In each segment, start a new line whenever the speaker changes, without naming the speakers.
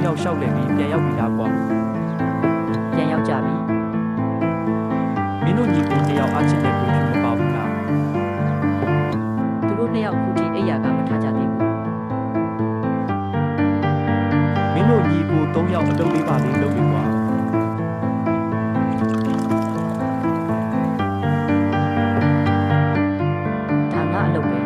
ယောက်လျှောက်လည်ပြီးပြန်ရောက်ပြီလားကွာ
ပြန်ရောက်ကြပြီ
မင်းတို့ညီကိုတယောက်အချစ်တဲ့ကိုမပါဘူးလား
သူတို့နှစ်ယောက်ခုထိအိယာကမထားကြသေးဘူး
မင်းတို့ညီကို3ယောက်အလုပ်လေးပါလေးလုပ်ပြီကွာ
ဒါငါအလုပ်ပဲ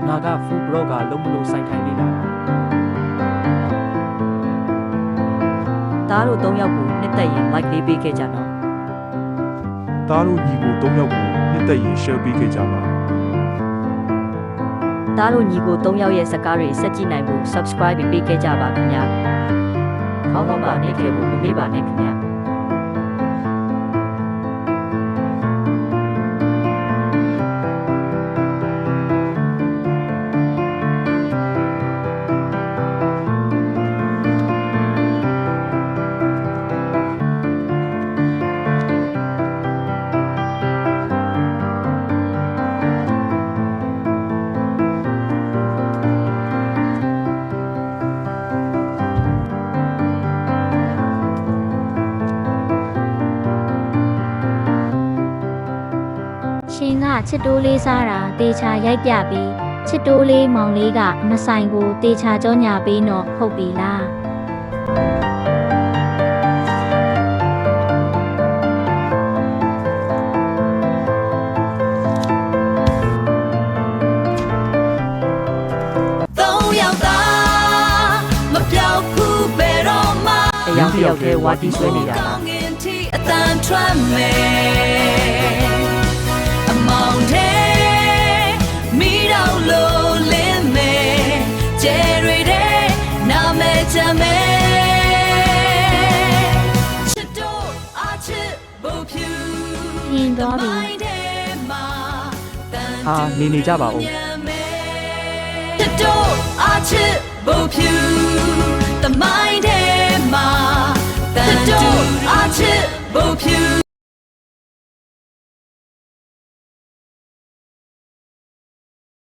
ငါက food blogger လုံးမလို့စိုက်ထိုင်နေတာ
သားတို့၃ယောက်ကိုနှစ်သက်ရင် like လေးပေးခဲ့ကြတော့
သားတို့ညီကို3ယောက်ကိုနှစ်သက်ရင် share ပေးခဲ့ကြပါ
သားတို့ညီကို၃ယောက်ရဲ့စကားတွေဆက်ကြည့်နိုင်ဖို့ subscribe ပေးခဲ့ကြပါခင်ဗျာခေါင်းကောင်းပါနေခဲ့ဖို့မမေ့ပါနဲ့ခင်ဗျာ
ရှင်ကချစ်တိုးလေးစားတာတေချာရိုက်ပြပြီးချစ်တိုးလေးမောင်လေးကမဆိုင်ကိုတေချာကြောညာပေးတော့ဟုတ်ပြီလား
အယောက်တစ်ယောက်တည်းဝါတီးဆွဲနေတာလား
အတန်ထွက်မယ်အမောင်တဲ့မိတော့လို့လင်းမယ်ကျဲရီတဲ့နာမည်ချမယ်ချစ်တော့အချစ်ဖို့ဖြူ
ရင်သွားပြီ
ဟာနေကြပါဦး
ချစ်တော့အချစ်ဖို့ဖြူ